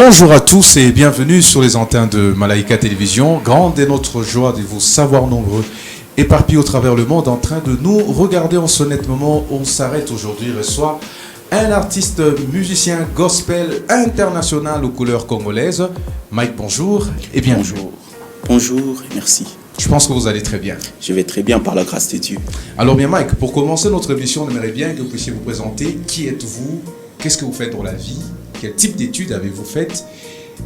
Bonjour à tous et bienvenue sur les antennes de Malaika Télévision. Grande est notre joie de vous savoir nombreux, éparpillés au travers le monde, en train de nous regarder en ce net moment où on s'arrête aujourd'hui, reçoit un artiste musicien gospel international aux couleurs congolaises. Mike, bonjour et bienvenue. Bonjour. Bonjour et merci. Je pense que vous allez très bien. Je vais très bien par la grâce de Dieu. Alors bien Mike, pour commencer notre émission, on aimerait bien que vous puissiez vous présenter. Qui êtes-vous? Qu'est-ce que vous faites dans la vie? Quel type d'études avez-vous faites?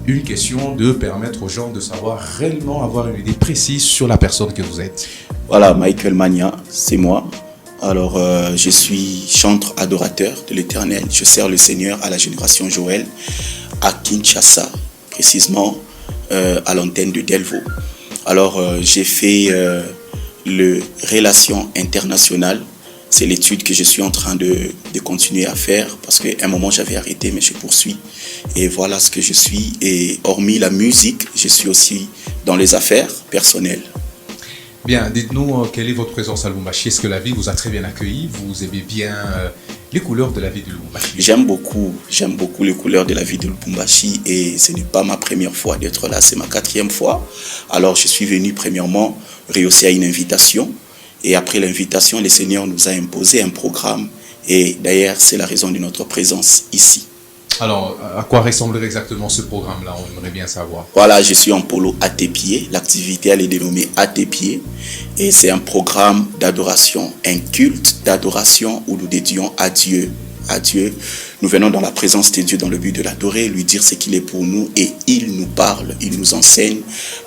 Une question de permettre aux gens de savoir réellement avoir une idée précise sur la personne que vous êtes. Voilà, Michael Mania, c'est moi. Alors, je suis chanteur adorateur de l'Éternel. Je sers le Seigneur à la génération Joël, à Kinshasa, précisément à l'antenne de Delvaux. Alors, j'ai fait le Relations internationales. C'est l'étude que je suis en train de continuer à faire parce qu'à un moment j'avais arrêté mais je poursuis. Et voilà ce que je suis. Et hormis la musique, je suis aussi dans les affaires personnelles. Bien, dites-nous quelle est votre présence à Lubumbashi. Est-ce que la ville vous a très bien accueilli? Vous aimez bien les couleurs de la ville de Lubumbashi? J'aime beaucoup les couleurs de la ville de Lubumbashi et ce n'est pas ma première fois d'être là, c'est ma 4e fois. Alors je suis venu premièrement rehausser à une invitation. Et après l'invitation, le Seigneur nous a imposé un programme. Et d'ailleurs, c'est la raison de notre présence ici. Alors, à quoi ressemblerait exactement ce programme-là? On aimerait bien savoir. Voilà, je suis en polo à tes pieds. L'activité, elle est dénommée à tes pieds. Et c'est un programme d'adoration, un culte d'adoration où nous dédions à Dieu. À Dieu. Nous venons dans la présence de Dieu dans le but de l'adorer, lui dire ce qu'il est pour nous et il nous parle, il nous enseigne,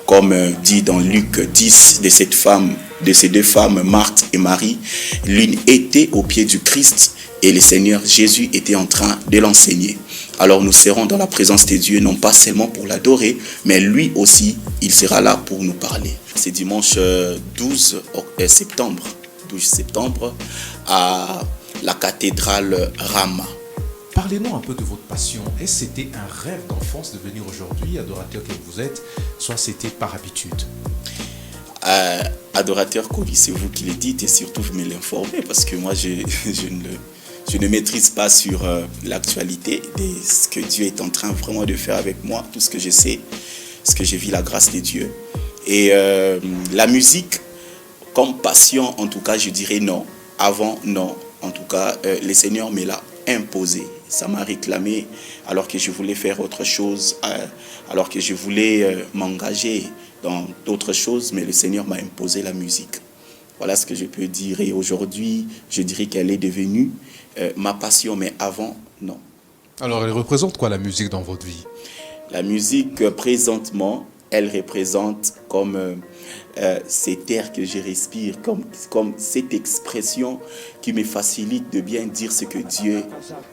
comme dit dans Luc 10 de ces deux femmes, Marthe et Marie. L'une était au pied du Christ et le Seigneur Jésus était en train de l'enseigner. Alors nous serons dans la présence de Dieu, non pas seulement pour l'adorer, mais lui aussi, il sera là pour nous parler. C'est dimanche 12 septembre à la cathédrale Rama. Parlez-nous un peu de votre passion. Est-ce que c'était un rêve d'enfance de venir aujourd'hui, adorateur que vous êtes, soit c'était par habitude? Adorateur, c'est vous qui le dites et surtout vous me l'informez parce que moi je ne maîtrise pas sur l'actualité de ce que Dieu est en train vraiment de faire avec moi. Tout ce que je sais, ce que je vis la grâce de Dieu. Et la musique, comme passion, en tout cas, je dirais non. Avant, non. En tout cas, le Seigneur me l'a imposé. Ça m'a réclamé alors que je voulais faire autre chose, alors que je voulais m'engager dans d'autres choses, mais le Seigneur m'a imposé la musique. Voilà ce que je peux dire. Et aujourd'hui, je dirais qu'elle est devenue ma passion, mais avant, non. Alors, elle représente quoi la musique dans votre vie? La musique, présentement, elle représente comme cet air que je respire, comme cette expression qui me facilite de bien dire ce que Dieu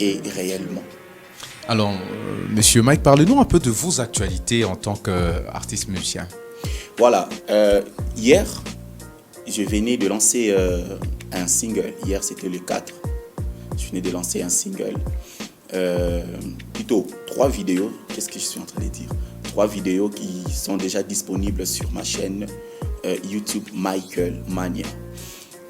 est réellement. Alors, Monsieur Mike, parlez-nous un peu de vos actualités en tant qu'artiste musicien. Voilà, hier, je venais de lancer un single. Hier, c'était le 4. Je venais de lancer un single. Plutôt 3 vidéos. Qu'est-ce que je suis en train de dire? 3 vidéos qui sont déjà disponibles sur ma chaîne YouTube Michael Mania.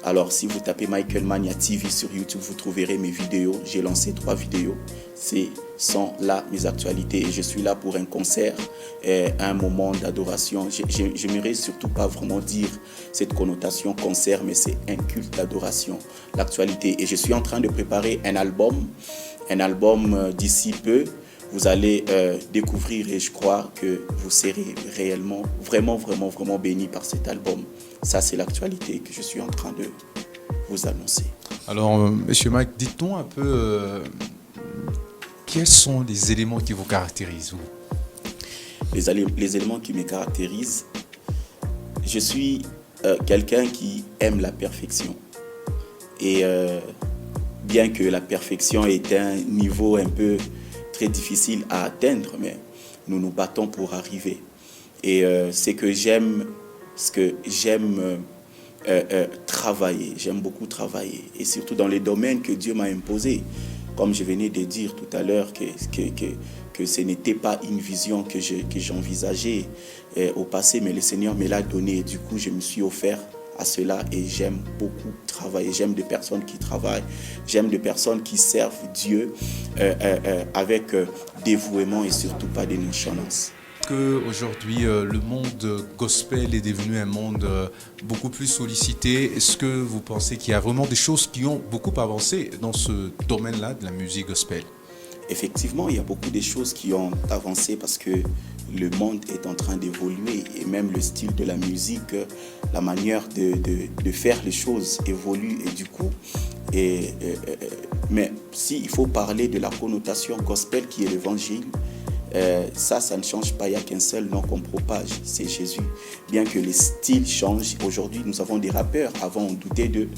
Alors, si vous tapez Michael Mania TV sur YouTube, vous trouverez mes vidéos. J'ai lancé 3 vidéos. Ce sont là mes actualités. Et je suis là pour un concert, un moment d'adoration. Je n'aimerais surtout pas vraiment dire cette connotation concert, mais c'est un culte d'adoration, l'actualité. Et je suis en train de préparer un album d'ici peu. Vous allez découvrir et je crois que vous serez réellement, vraiment bénis par cet album. Ça, c'est l'actualité que je suis en train de vous annoncer. Alors, Monsieur Mike, dites-nous un peu quels sont les éléments qui vous caractérisent, vous? Les éléments qui me caractérisent, je suis quelqu'un qui aime la perfection. Et bien que la perfection est un niveau un peu très difficile à atteindre, mais nous nous battons pour arriver. Et ce que j'aime travailler, j'aime beaucoup travailler, et surtout dans les domaines que Dieu m'a imposés. Comme je venais de dire tout à l'heure que ce n'était pas une vision que j'envisageais au passé, mais le Seigneur me l'a donné, et du coup je me suis offert à cela et j'aime beaucoup travailler. J'aime des personnes qui travaillent, j'aime des personnes qui servent Dieu avec dévouement et surtout pas de nonchalance. Qu'aujourd'hui, le monde gospel est devenu un monde beaucoup plus sollicité. Est-ce que vous pensez qu'il y a vraiment des choses qui ont beaucoup avancé dans ce domaine-là de la musique gospel? Effectivement, il y a beaucoup de choses qui ont avancé parce que le monde est en train d'évoluer et même le style de la musique, la manière de faire les choses évolue et du coup, mais s'il faut parler de la connotation gospel qui est l'évangile, ça ne change pas, il n'y a qu'un seul nom qu'on propage, c'est Jésus. Bien que les styles changent, aujourd'hui nous avons des rappeurs, avant on doutait d'eux,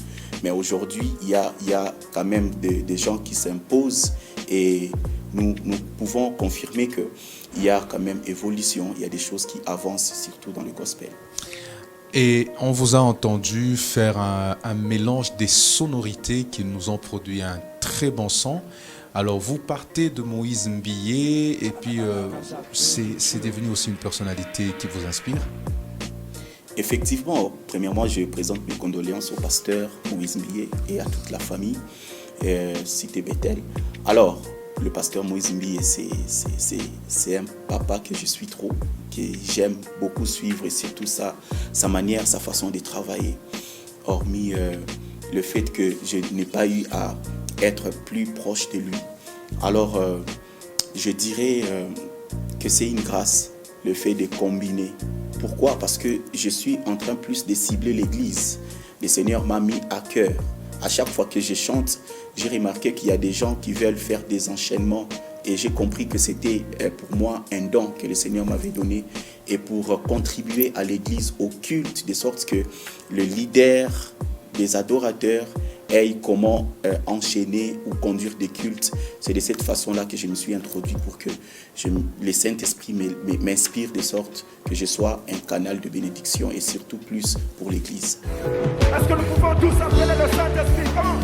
mais aujourd'hui il y a quand même des gens qui s'imposent et nous pouvons confirmer qu'il y a quand même évolution, il y a des choses qui avancent, surtout dans le gospel. Et on vous a entendu faire un mélange des sonorités qui nous ont produit un très bon son. Alors vous partez de Moïse Mbié et puis c'est devenu aussi une personnalité qui vous inspire? Effectivement, premièrement, je présente mes condoléances au pasteur Moïse Mbié et à toute la famille, Cité Bethel. Alors, le pasteur Moïse Mbié, c'est un papa que je suis trop, que j'aime beaucoup suivre et surtout sa manière, sa façon de travailler. Hormis le fait que je n'ai pas eu à être plus proche de lui. Alors, je dirais que c'est une grâce, le fait de combiner. Pourquoi? Parce que je suis en train plus de cibler l'église. Le Seigneur m'a mis à cœur. À chaque fois que je chante, j'ai remarqué qu'il y a des gens qui veulent faire des enchaînements et j'ai compris que c'était pour moi un don que le Seigneur m'avait donné et pour contribuer à l'église, au culte, de sorte que le leader des adorateurs ait comment enchaîner ou conduire des cultes. C'est de cette façon-là que je me suis introduit pour que le Saint-Esprit m'inspire de sorte que je sois un canal de bénédiction et surtout plus pour l'Église. Est-ce que nous pouvons tous appeler le Saint-Esprit? Comment?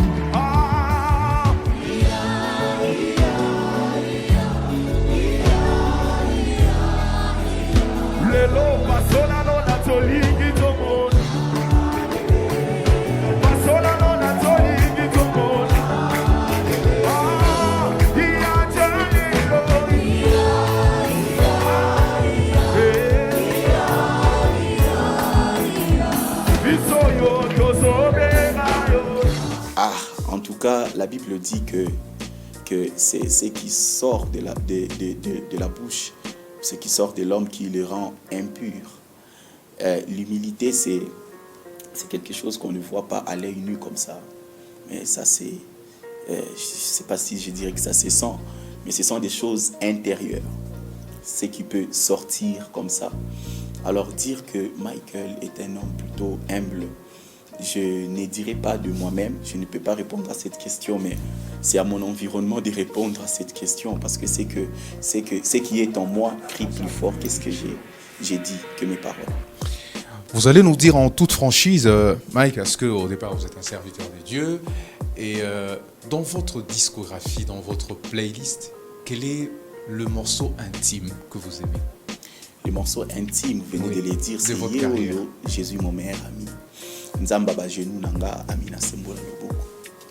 En tout cas, la Bible dit que c'est ce qui sort de la bouche, ce qui sort de l'homme qui le rend impur. L'humilité, c'est quelque chose qu'on ne voit pas à l'œil nu comme ça. Mais ça, c'est... je ne sais pas si je dirais que ça se sent, mais ce sont des choses intérieures. Ce qui peut sortir comme ça. Alors dire que Michael est un homme plutôt humble, je ne dirais pas de moi-même, je ne peux pas répondre à cette question, mais c'est à mon environnement de répondre à cette question parce que c'est que ce qui est en moi crie plus fort que ce que j'ai dit, que mes paroles. Vous allez nous dire en toute franchise, Mike, est-ce qu'au départ vous êtes un serviteur de Dieu et dans votre discographie, dans votre playlist, quel est le morceau intime que vous aimez? Le morceau intime, vous venez de le dire, c'est Yeoyo, Jésus mon meilleur ami. Nzamba ba genou nanga amina sembola loboko.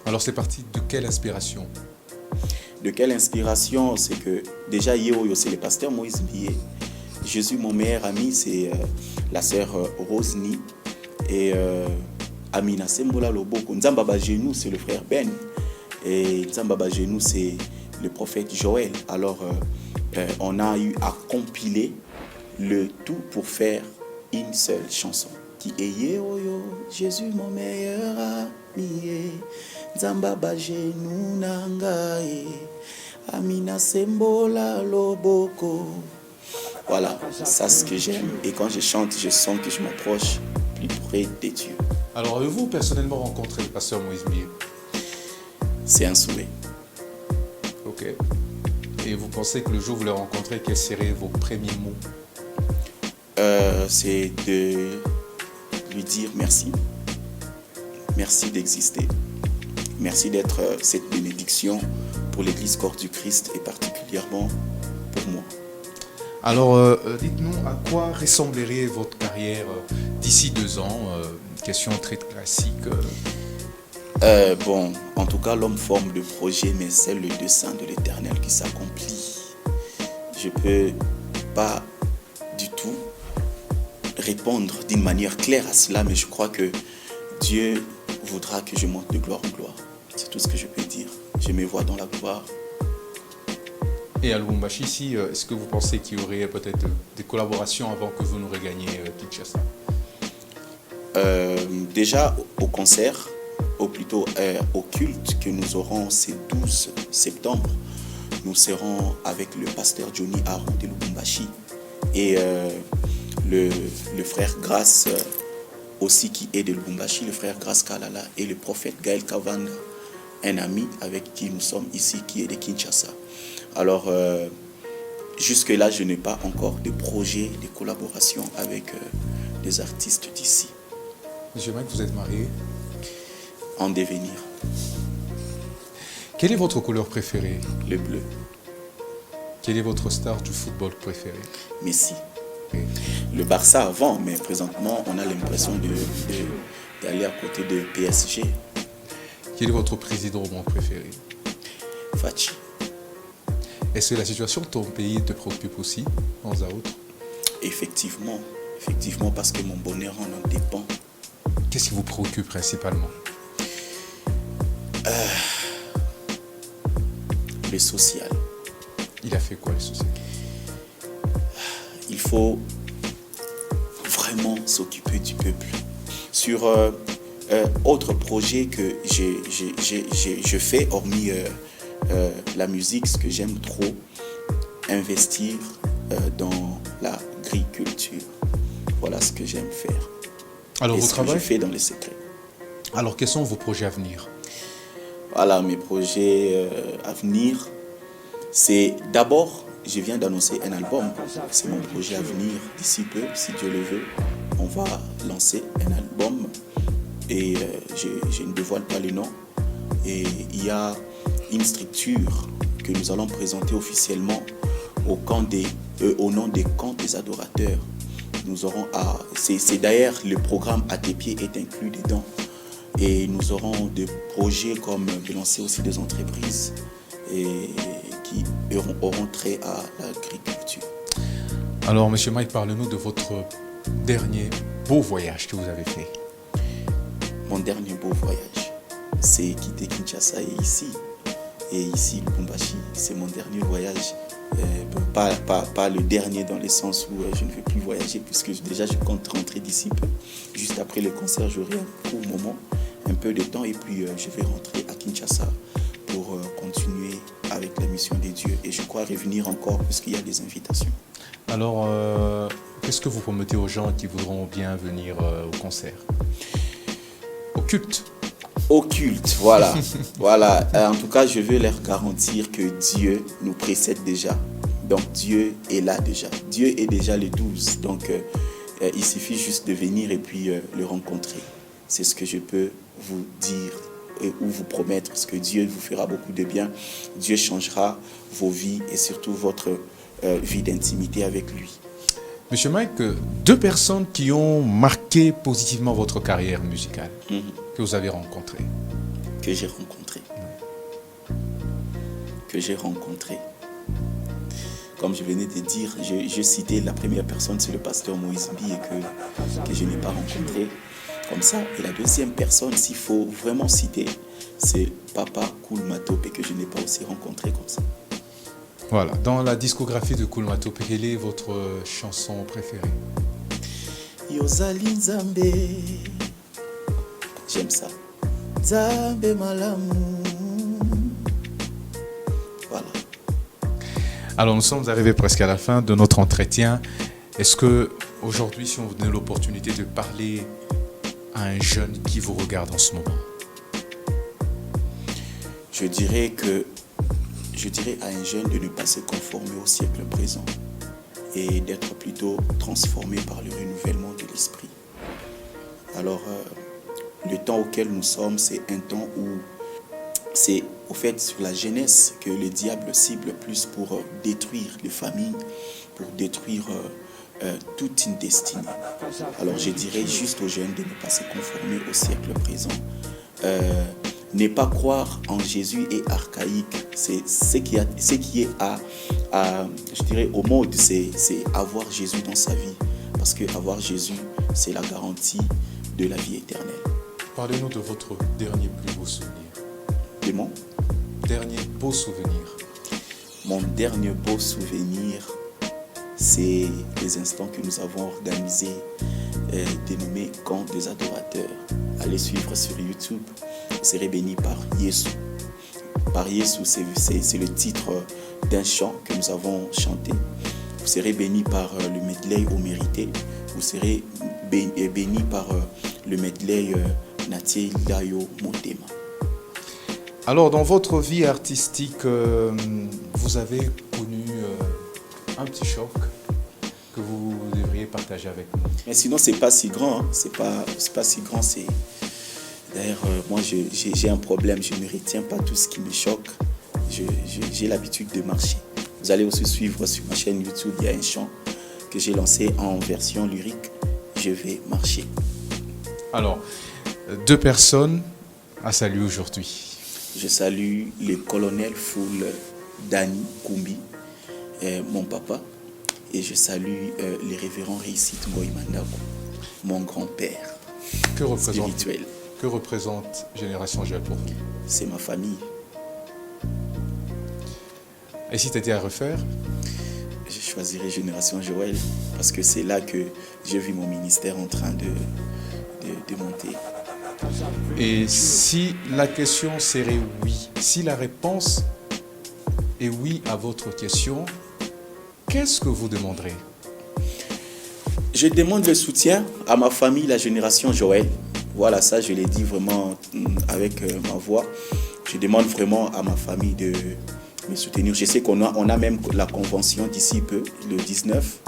Alors c'est parti de quelle inspiration? De quelle inspiration? C'est que déjà Yeoyo, c'est le pasteur Moïse Mbié. Jésus mon meilleur ami, c'est la sœur Rosny. Et Amina Sembola Loboko. Nzamba ba genou, c'est le frère Ben. Et Nzamba ba genou, c'est le prophète Joël. Alors on a eu à compiler le tout pour faire une seule chanson. Qui est Yeoyo, Jésus mon meilleur ami, Nzamba ba genou nanga, Amina Sembola Loboko. Voilà, ça c'est ce que j'aime. Et quand je chante, je sens que je m'approche plus près de Dieu. Alors avez-vous personnellement rencontré le pasteur Moïse Mbié? C'est un souhait. Ok. Et vous pensez que le jour où vous le rencontrez, quels seraient vos premiers mots? C'est de lui dire merci. Merci d'exister. Merci d'être cette bénédiction pour l'Église Corps du Christ et particulièrement pour moi. Alors, dites-nous à quoi ressemblerait votre carrière d'ici 2 ans. Question très classique. Bon, en tout cas, l'homme forme de projet, mais c'est le dessein de l'Éternel qui s'accomplit. Je peux pas du tout répondre d'une manière claire à cela, mais je crois que Dieu voudra que je monte de gloire en gloire. C'est tout ce que je peux dire. Je me vois dans la gloire. Et à Lubumbashi, ici, est-ce que vous pensez qu'il y aurait peut-être des collaborations avant que vous nous regagniez Kinshasa? Déjà au concert, ou plutôt au culte que nous aurons ce 12 septembre, nous serons avec le pasteur Johnny Aron de Lubumbashi et le frère Grace aussi qui est de Lubumbashi, le frère Grace Kalala et le prophète Gaël Kavanga, un ami avec qui nous sommes ici qui est de Kinshasa. Alors jusque-là, je n'ai pas encore de projet de collaboration avec des artistes d'ici. Monsieur Mike, vous êtes marié? En devenir. Quelle est votre couleur préférée? Le bleu. Quelle est votre star du football préféré? Messi. Le Barça avant, mais présentement, on a l'impression d'aller à côté de PSG. Quel est votre président au monde préféré? Fachi. Est-ce que la situation de ton pays te préoccupe aussi, dans un autre? Effectivement, parce que mon bonheur en dépend. Qu'est-ce qui vous préoccupe principalement? Le social. Il a fait quoi, le social? Il faut vraiment s'occuper du peuple. Sur autre projet que je fais, hormis la musique, ce que j'aime trop, investir dans l'agriculture. Voilà ce que j'aime faire. Alors, ce que je fais dans les secrets. Alors, quels sont vos projets à venir? Voilà, mes projets à venir, c'est d'abord, je viens d'annoncer un album. C'est mon projet à venir d'ici peu, si Dieu le veut. On va lancer un album et je ne dévoile pas le nom. Et il y a une structure que nous allons présenter officiellement au nom des camps des adorateurs. Nous aurons c'est d'ailleurs le programme À tes pieds est inclus dedans. Et nous aurons des projets comme de lancer aussi des entreprises et qui auront trait à l'agriculture. Alors, Monsieur Mike, parlez-nous de votre dernier beau voyage que vous avez fait. Mon dernier beau voyage, c'est quitter Kinshasa et ici. Et ici, Lubumbashi, c'est mon dernier voyage. Pas le dernier dans le sens où je ne vais plus voyager puisque déjà je compte rentrer d'ici peu. Juste après le concert, j'aurai un court moment, un peu de temps et puis je vais rentrer à Kinshasa pour continuer avec la mission des dieux et je crois revenir encore puisqu'il y a des invitations. Alors, qu'est-ce que vous promettez aux gens qui voudront bien venir au concert? Au culte? Au culte, voilà. Voilà. En tout cas, je veux leur garantir que Dieu nous précède déjà. Donc, Dieu est là déjà. Dieu est déjà le 12. Donc, il suffit juste de venir et puis le rencontrer. C'est ce que je peux vous dire ou vous promettre, parce que Dieu vous fera beaucoup de bien. Dieu changera vos vies et surtout votre vie d'intimité avec lui. Monsieur Mike, 2 personnes qui ont marqué positivement votre carrière musicale, que vous avez rencontrées. Que j'ai rencontrées. Que j'ai rencontrées. Comme je venais de dire, je citais la première personne, c'est le pasteur Moïse Bi que je n'ai pas rencontré comme ça. Et la deuxième personne, s'il faut vraiment citer, c'est Papa Koul Matope que je n'ai pas aussi rencontré comme ça. Voilà, dans la discographie de Koul Matope, quelle est votre chanson préférée? Yozali Nzambe. J'aime ça. Nzambe malamu. Voilà. Alors, nous sommes arrivés presque à la fin de notre entretien. Est-ce que aujourd'hui, si on vous donne l'opportunité de parler à un jeune qui vous regarde en ce moment? Je dirais à un jeune de ne pas se conformer au siècle présent et d'être plutôt transformé par le renouvellement de l'esprit. Alors, le temps auquel nous sommes, c'est un temps où c'est au fait sur la jeunesse que le diable cible plus pour détruire les familles, pour détruire toute une destinée. Alors je dirais juste aux jeunes de ne pas se conformer au siècle présent. Ne pas croire en Jésus est archaïque. C'est ce qui est je dirais au mode, c'est avoir Jésus dans sa vie. Parce que avoir Jésus, c'est la garantie de la vie éternelle. Parlez-nous de votre dernier plus beau souvenir. De mon dernier beau souvenir. Mon dernier beau souvenir, c'est les instants que nous avons organisés, dénommés Camp des adorateurs. Allez suivre sur YouTube. Vous serez bénis par Yesu. Par Yesu, c'est le titre d'un chant que nous avons chanté. Vous serez bénis par le medley au mérité. Vous serez bénis par le medley Natie Layo Montema. Alors, dans votre vie artistique, vous avez connu un petit choc que vous devriez partager avec nous. Mais sinon, c'est pas si grand. Hein. C'est pas si grand. D'ailleurs, moi, j'ai un problème. Je ne retiens pas tout ce qui me choque. J'ai l'habitude de marcher. Vous allez aussi suivre sur ma chaîne YouTube. Il y a un chant que j'ai lancé en version lyrique. Je vais marcher. Alors, 2 personnes à saluer aujourd'hui. Je salue le colonel Foul Dani Koumbi, mon papa. Et je salue les révérends Réussite Ngoïmandako, mon grand-père spirituel. Que représente Génération Joël pour vous? C'est ma famille. Et si tu étais à refaire? Je choisirais Génération Joël parce que c'est là que j'ai vu mon ministère en train de monter. Et si la question serait oui, si la réponse est oui à votre question, qu'est-ce que vous demanderez? Je demande le soutien à ma famille, la Génération Joël. Voilà, ça je l'ai dit vraiment avec ma voix. Je demande vraiment à ma famille de me soutenir. Je sais qu'on a même la convention d'ici peu, le 19.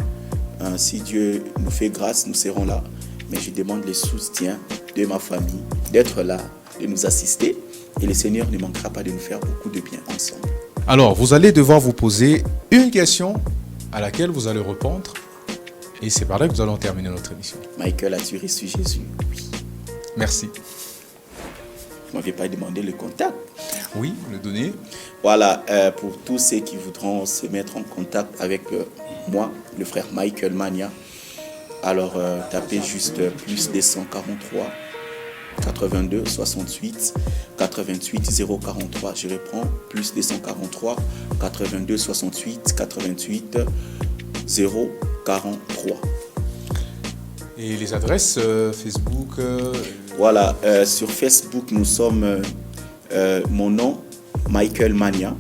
Si Dieu nous fait grâce, nous serons là. Mais je demande le soutien de ma famille, d'être là, de nous assister. Et le Seigneur ne manquera pas de nous faire beaucoup de bien ensemble. Alors, vous allez devoir vous poser une question à laquelle vous allez répondre. Et c'est par là que nous allons terminer notre émission. Michael, as-tu reçu Jésus? Oui. Merci. Vous ne m'avez pas demandé le contact. Oui, le donner. Voilà, pour tous ceux qui voudront se mettre en contact avec moi, le frère Michael Mania, alors tapez juste plus 243 82 68 88 043. Je reprends, plus 243 82 68 88 043. Et les adresses Facebook Voilà, sur Facebook, nous sommes mon nom, Michael Mania,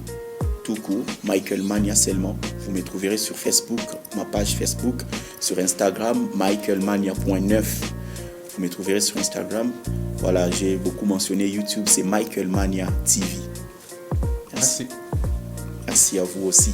tout court, Michael Mania seulement. Vous me trouverez sur Facebook, ma page Facebook, sur Instagram, michaelmania.9. Vous me trouverez sur Instagram. Voilà, j'ai beaucoup mentionné YouTube, c'est Michael Mania TV. Merci. Merci à vous aussi.